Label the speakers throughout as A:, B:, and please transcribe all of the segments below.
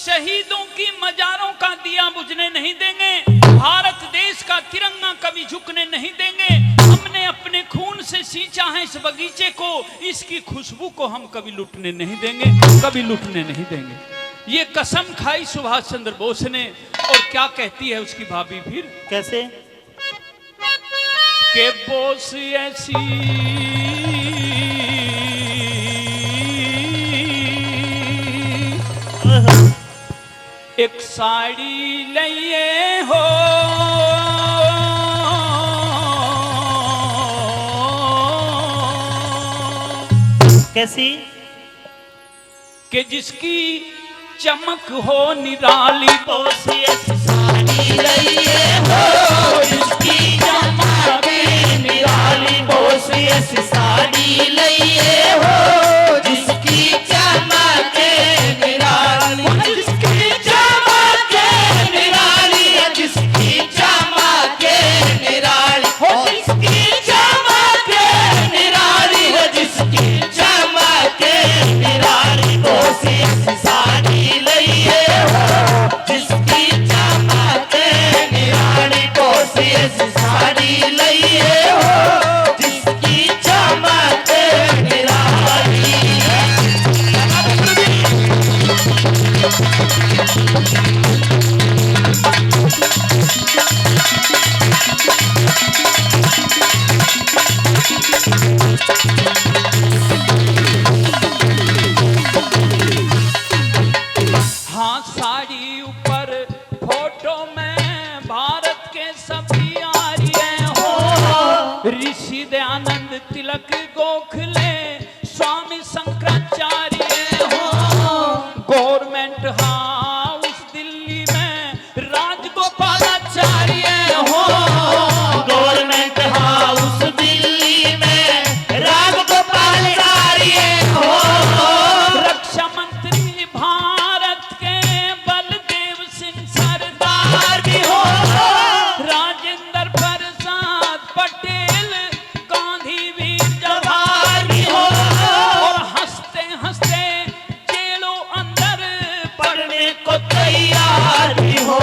A: शहीदों की मजारों का दिया बुझने नहीं देंगे, भारत देश का तिरंगा कभी झुकने नहीं देंगे। हमने अपने खून से सींचा है इस बगीचे को, इसकी खुशबू को हम कभी लूटने नहीं देंगे, कभी लूटने नहीं देंगे। ये कसम खाई सुभाष चंद्र बोस ने। और क्या कहती है उसकी भाभी फिर,
B: कैसे?
A: के बोस ऐसी एक साड़ी लिए हो,
B: कैसी?
A: कि जिसकी चमक हो निराली,
B: बोस ऐसी साड़ी लिए हो जिसकी चमक निराली, बोस ऐसी साड़ी लिए हो जिसकी चमक निराली, जिसकी चमक निराली, जिसकी चमक निराली, हो जिसकी चमक निराली, हो जिसकी चमक निराली, बोस ऐसी साड़ी लिए हो जिसकी चमक निराली, बोस ऐसी साड़ी लिए हो जिसकी चमक निराली।
A: हाँ साड़ी ऊपर फोटो में भारत के सभी आर्य हो, ऋषि दयानंद तिलक गोखले स्वामी शंकराचार्य हो, गवर्नमेंट हाउस दिल्ली में राजगोपालाचार्य हो,
B: गवर्नमेंट हाउस दिल्ली में राजगोपालाचार्य हो,
A: रक्षा मंत्री भारत के बलदेव सिंह सरदार भी हो, राजेंद्र प्रसाद पटेल गांधी वीर जवाहर भी हो, और हंसते हंसते जेलों अंदर पड़ने को तैयार भी हो।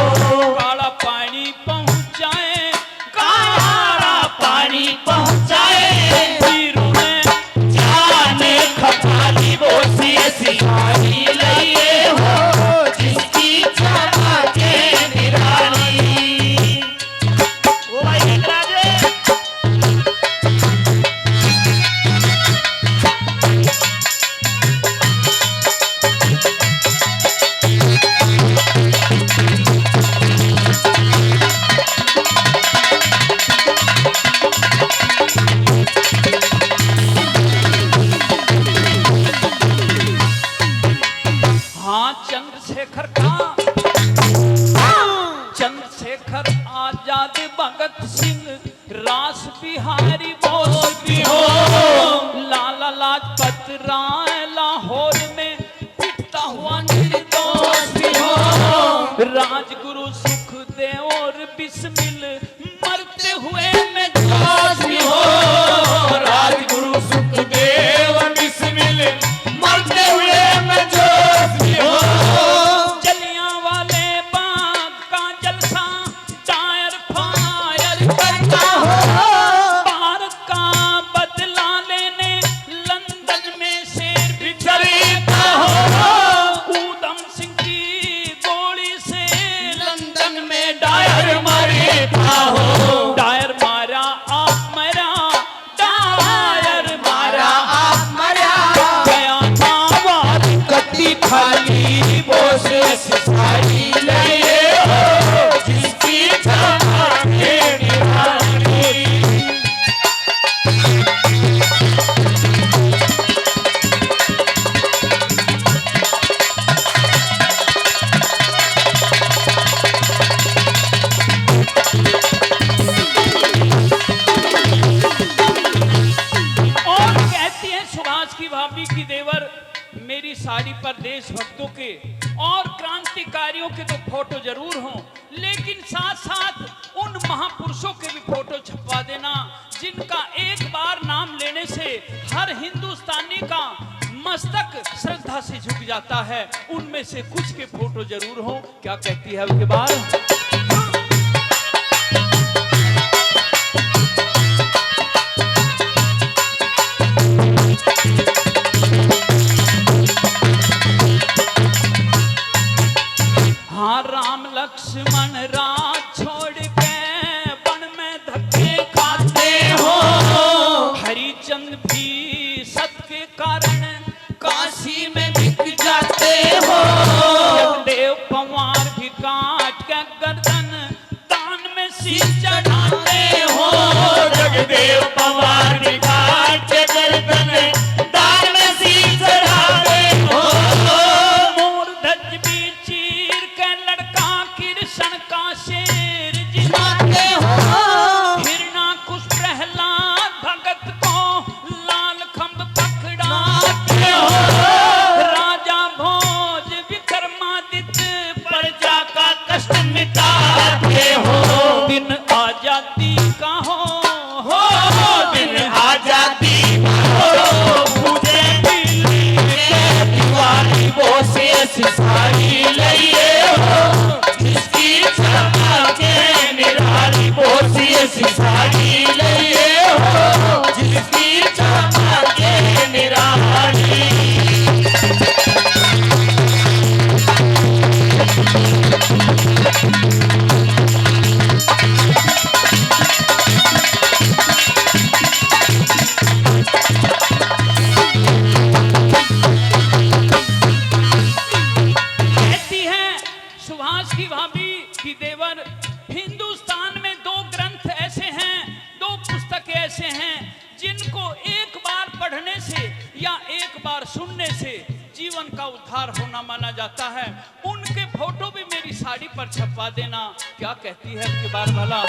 A: काला पानी पहुंचाए,
B: काला पानी पहुंचाए
A: वीरों ने
B: जाने खपाली, बोस ऐसी साड़ी लिए हो जिसकी चमक निराली। ओ भाई राजे
A: हाँ चंद्रशेखर आजाद भगत सिंह रास बिहारी बोस भी हो, लाला लाजपत राय लाहौर में पिटता हुआ निर्दोष भी हो, राजगुरु सुखदेव और बिस्मिल मरते हुए में जोश भी हो, राजगुरु सुखदेव बिस्मिल मरते हुए में जोश भी हो, जलियांवाले बाग का जलसा टायर फायर करता हो, भारत का बदला लेने लंदन में शेर भी चलता हो, ऊधम सिंह की गोली से लंदन में डायर मरता हो, डायर मारा आप मरा, डायर मारा
B: आप मरा
A: गया नावाद कटी खाली, बोस ऐसी साड़ी लिए हो जिसकी चमक निराली। और कहती है सुभाष की भाभी की देवर, मेरी साड़ी पर देशभक्तों के और क्रांतिकारियों के तो फोटो जरूर हों, लेकिन साथ साथ उन महापुरुषों के भी फोटो छपवा देना जिनका एक बार नाम लेने से हर हिंदुस्तानी का मस्तक श्रद्धा से झुक जाता है, उनमें से कुछ के फोटो जरूर हो। क्या कहती है उसके बाद? हाँ, राम लक्ष्मण राज छोड़ के वन में धक्के खाते हो, हरिचंद भी सत के कारण काशी में बिक जाते हो, देव पवार भी काट के गर्दन दान में शीश चढ़ाते हो,
B: जगदेव पवार भी काट के गर्दन दान में शीश चढ़ाते हो,
A: मोर ध्वज भी चीर के लड़का कृष्ण का शेर जिलाते हो, हिरणाकुश प्रहलाद भगत को लाल खंभ पकड़ाते हो, राजा भोज विक्रमादित्य प्रजा का कष्ट मिटाते हो, दिन आजादी का हो
B: दिन आजादी हो, पूजे दिल्ली के दीवानी वो से साड़ी लइए हो, जिसकी चमके निराली वो से साड़ी लइए हो, जिसकी चमके निराली।
A: कहती है सुभाष की भाभी की देवर, हिंदुस्तान में दो ग्रंथ ऐसे हैं, दो पुस्तकें ऐसे हैं जिनको एक बार पढ़ने से या एक बार सुनने से जीवन का उद्धार होना माना जाता है। उनके फोटो भी मेरी साड़ी पर छपवा देना। क्या कहती है इसके बार भला?